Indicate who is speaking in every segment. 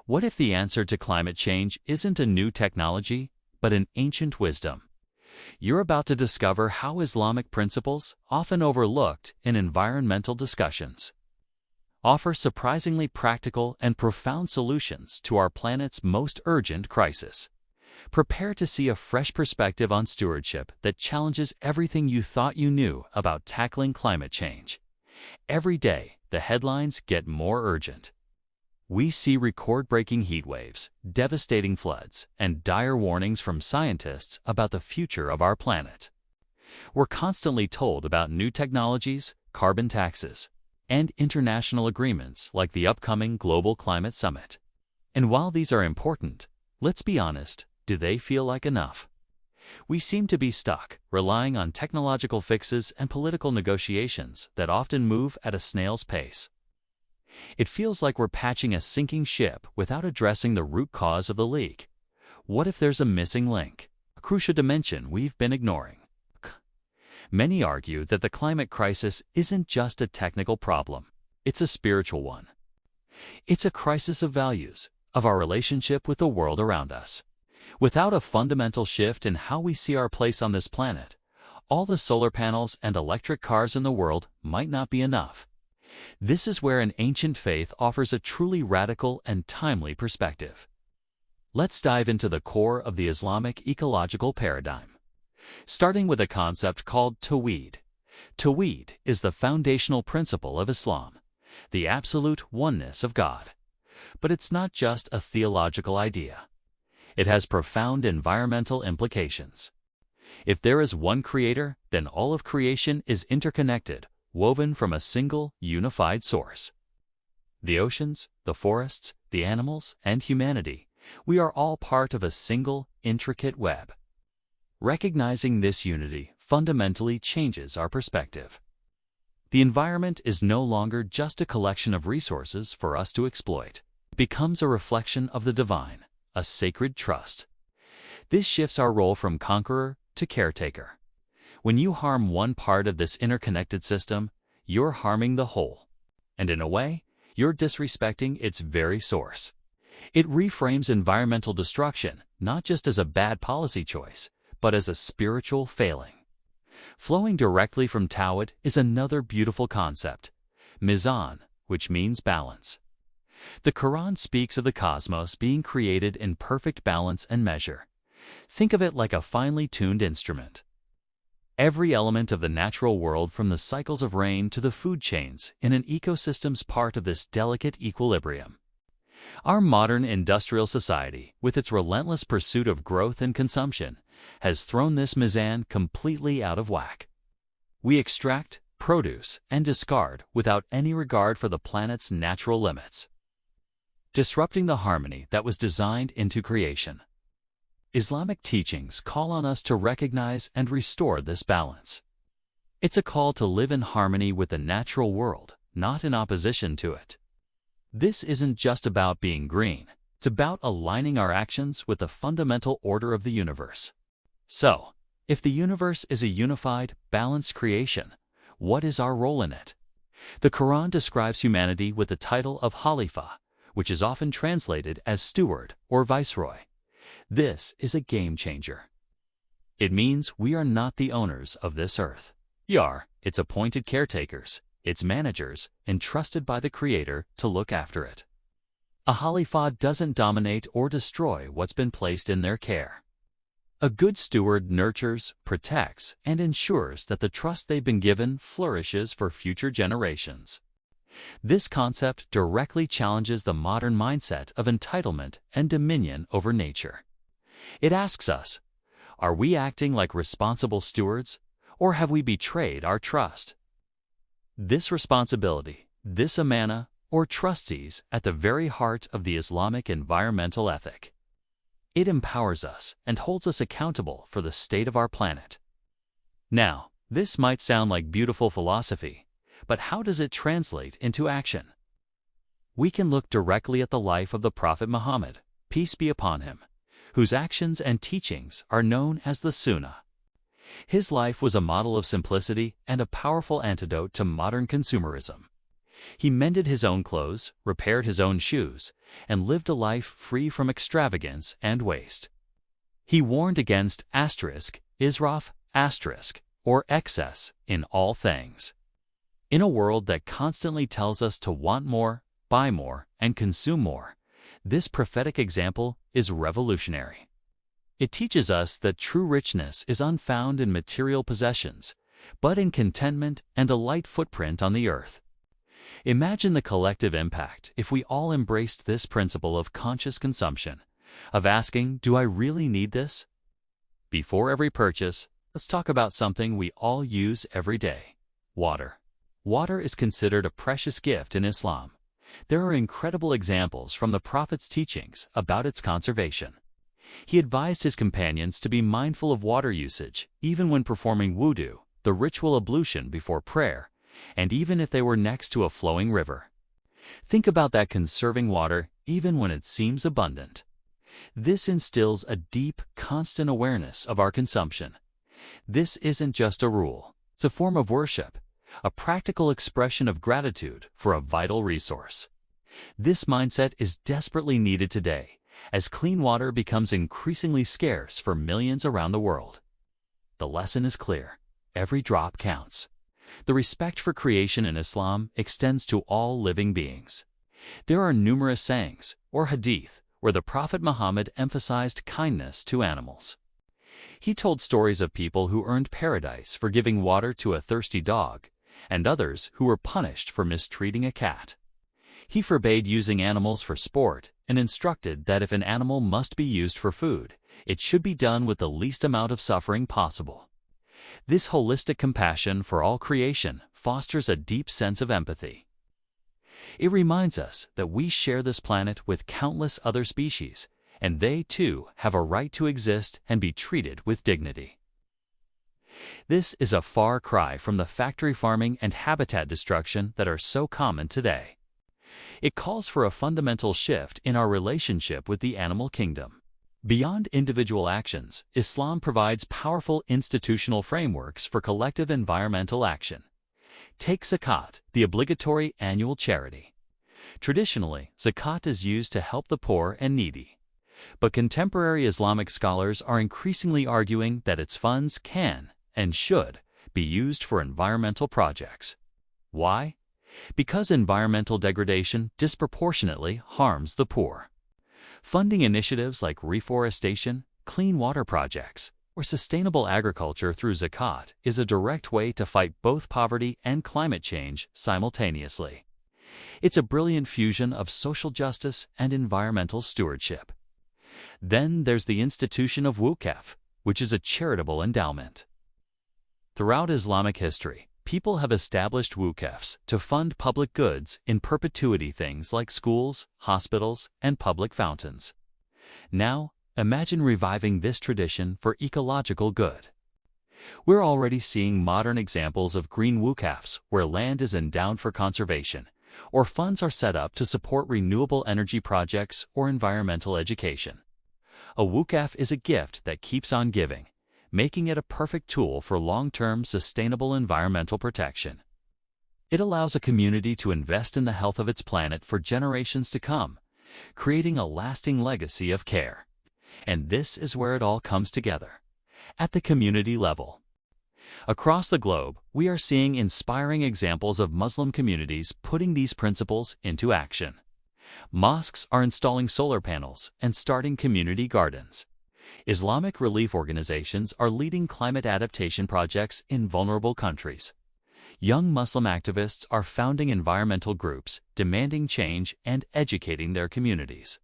Speaker 1: What if the answer to climate change isn't a new technology, but an ancient wisdom? You're about to discover how Islamic principles, often overlooked in environmental discussions, offer surprisingly practical and profound solutions to our planet's most urgent crisis. Prepare to see a fresh perspective on stewardship that challenges everything you thought you knew about tackling climate change. Every day, the headlines get more urgent. We see record-breaking heat waves, devastating floods, and dire warnings from scientists about the future of our planet. We're constantly told about new technologies, carbon taxes, and international agreements like the upcoming Global Climate Summit. And while these are important, let's be honest, do they feel like enough? We seem to be stuck, relying on technological fixes and political negotiations that often move at a snail's pace. It feels like we're patching a sinking ship without addressing the root cause of the leak. What if there's a missing link, a crucial dimension we've been ignoring? Many argue that the climate crisis isn't just a technical problem, it's a spiritual one. It's a crisis of values, of our relationship with the world around us. Without a fundamental shift in how we see our place on this planet, all the solar panels and electric cars in the world might not be enough. This is where an ancient faith offers a truly radical and timely perspective. Let's dive into the core of the Islamic ecological paradigm, starting with a concept called Tawhid. Tawhid is the foundational principle of Islam, the absolute oneness of God. But it's not just a theological idea. It has profound environmental implications. If there is one creator, then all of creation is interconnected, woven from a single, unified source. The oceans, the forests, the animals, and humanity, we are all part of a single, intricate web. Recognizing this unity fundamentally changes our perspective. The environment is no longer just a collection of resources for us to exploit. It becomes a reflection of the divine, a sacred trust. This shifts our role from conqueror to caretaker. When you harm one part of this interconnected system, you're harming the whole. And in a way, you're disrespecting its very source. It reframes environmental destruction not just as a bad policy choice, but as a spiritual failing. Flowing directly from Tawhid is another beautiful concept, mizan, which means balance. The Quran speaks of the cosmos being created in perfect balance and measure. Think of it like a finely tuned instrument. Every element of the natural world, from the cycles of rain to the food chains in an ecosystem's part of this delicate equilibrium. Our modern industrial society, with its relentless pursuit of growth and consumption, has thrown this mizan completely out of whack. We extract, produce, and discard without any regard for the planet's natural limits, disrupting the harmony that was designed into creation. Islamic teachings call on us to recognize and restore this balance. It's a call to live in harmony with the natural world, not in opposition to it. This isn't just about being green. It's about aligning our actions with the fundamental order of the universe. So, if the universe is a unified, balanced creation, what is our role in it? The Quran describes humanity with the title of Khalifah, which is often translated as steward or viceroy. This is a game changer. It means we are not the owners of this earth. We are its appointed caretakers, its managers, entrusted by the Creator to look after it. A Khalifah doesn't dominate or destroy what's been placed in their care. A good steward nurtures, protects, and ensures that the trust they've been given flourishes for future generations. This concept directly challenges the modern mindset of entitlement and dominion over nature. It asks us, are we acting like responsible stewards, or have we betrayed our trust? This responsibility, this Amanah, or trustees, at the very heart of the Islamic environmental ethic. It empowers us and holds us accountable for the state of our planet. Now, this might sound like beautiful philosophy, but how does it translate into action? We can look directly at the life of the Prophet Muhammad, peace be upon him, whose actions and teachings are known as the Sunnah. His life was a model of simplicity and a powerful antidote to modern consumerism. He mended his own clothes, repaired his own shoes, and lived a life free from extravagance and waste. He warned against israf, or excess in all things. In a world that constantly tells us to want more, buy more, and consume more, this prophetic example is revolutionary. It teaches us that true richness is unfound in material possessions, but in contentment and a light footprint on the earth. Imagine the collective impact if we all embraced this principle of conscious consumption, of asking, do I really need this? Before every purchase, let's talk about something we all use every day: water. Water is considered a precious gift in Islam. There are incredible examples from the Prophet's teachings about its conservation. He advised his companions to be mindful of water usage, even when performing wudu, the ritual ablution before prayer, and even if they were next to a flowing river. Think about that, conserving water even when it seems abundant. This instills a deep, constant awareness of our consumption. This isn't just a rule, it's a form of worship, a practical expression of gratitude for a vital resource. This mindset is desperately needed today, as clean water becomes increasingly scarce for millions around the world. The lesson is clear: every drop counts. The respect for creation in Islam extends to all living beings. There are numerous sayings, or hadith, where the Prophet Muhammad emphasized kindness to animals. He told stories of people who earned paradise for giving water to a thirsty dog, and others who were punished for mistreating a cat. He forbade using animals for sport and instructed that if an animal must be used for food, it should be done with the least amount of suffering possible. This holistic compassion for all creation fosters a deep sense of empathy. It reminds us that we share this planet with countless other species, and they too have a right to exist and be treated with dignity. This is a far cry from the factory farming and habitat destruction that are so common today. It calls for a fundamental shift in our relationship with the animal kingdom. Beyond individual actions, Islam provides powerful institutional frameworks for collective environmental action. Take zakat, the obligatory annual charity. Traditionally, zakat is used to help the poor and needy. But contemporary Islamic scholars are increasingly arguing that its funds can and should be used for environmental projects. Why? Because environmental degradation disproportionately harms the poor. Funding initiatives like reforestation, clean water projects, or sustainable agriculture through zakat is a direct way to fight both poverty and climate change simultaneously. It's a brilliant fusion of social justice and environmental stewardship. Then there's the institution of wukaf, which is a charitable endowment. Throughout Islamic history, people have established wukafs to fund public goods in perpetuity, things like schools, hospitals, and public fountains. Now, imagine reviving this tradition for ecological good. We're already seeing modern examples of green wukafs where land is endowed for conservation, or funds are set up to support renewable energy projects or environmental education. A wukaf is a gift that keeps on giving, making it a perfect tool for long-term sustainable environmental protection. It allows a community to invest in the health of its planet for generations to come, creating a lasting legacy of care. And this is where it all comes together, at the community level. Across the globe, we are seeing inspiring examples of Muslim communities putting these principles into action. Mosques are installing solar panels and starting community gardens. Islamic relief organizations are leading climate adaptation projects in vulnerable countries. Young Muslim activists are founding environmental groups, demanding change and educating their communities.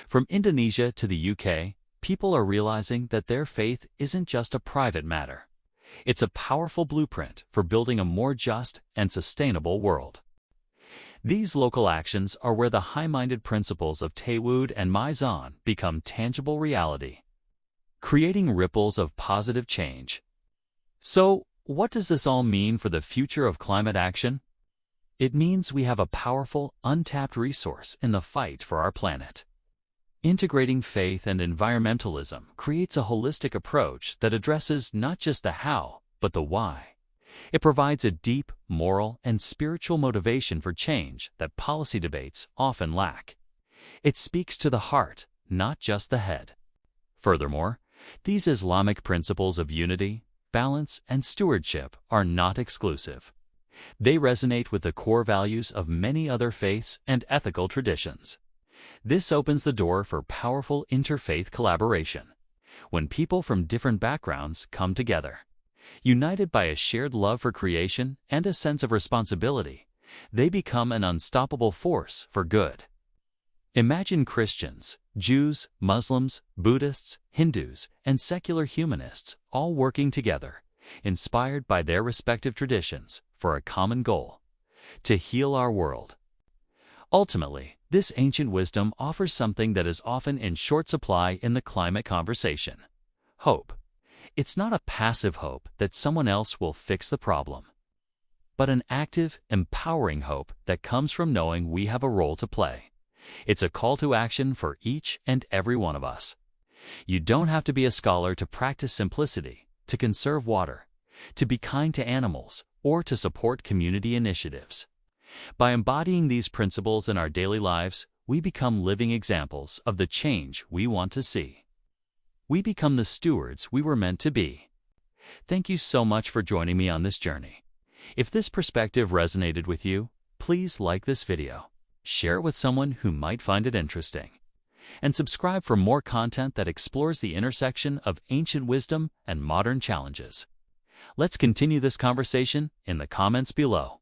Speaker 1: From Indonesia to the UK, people are realizing that their faith isn't just a private matter. It's a powerful blueprint for building a more just and sustainable world. These local actions are where the high-minded principles of Tawhid and Mizan become tangible reality, creating ripples of positive change. So, what does this all mean for the future of climate action? It means we have a powerful, untapped resource in the fight for our planet. Integrating faith and environmentalism creates a holistic approach that addresses not just the how, but the why. It provides a deep, moral, and spiritual motivation for change that policy debates often lack. It speaks to the heart, not just the head. Furthermore, these Islamic principles of unity, balance, and stewardship are not exclusive. They resonate with the core values of many other faiths and ethical traditions. This opens the door for powerful interfaith collaboration. When people from different backgrounds come together, united by a shared love for creation and a sense of responsibility, they become an unstoppable force for good. Imagine Christians, Jews, Muslims, Buddhists, Hindus, and secular humanists all working together, inspired by their respective traditions for a common goal: to heal our world. Ultimately, this ancient wisdom offers something that is often in short supply in the climate conversation: hope. It's not a passive hope that someone else will fix the problem, but an active, empowering hope that comes from knowing we have a role to play. It's a call to action for each and every one of us. You don't have to be a scholar to practice simplicity, to conserve water, to be kind to animals, or to support community initiatives. By embodying these principles in our daily lives, we become living examples of the change we want to see. We become the stewards we were meant to be. Thank you so much for joining me on this journey. If this perspective resonated with you, please like this video, share it with someone who might find it interesting, and subscribe for more content that explores the intersection of ancient wisdom and modern challenges. Let's continue this conversation in the comments below.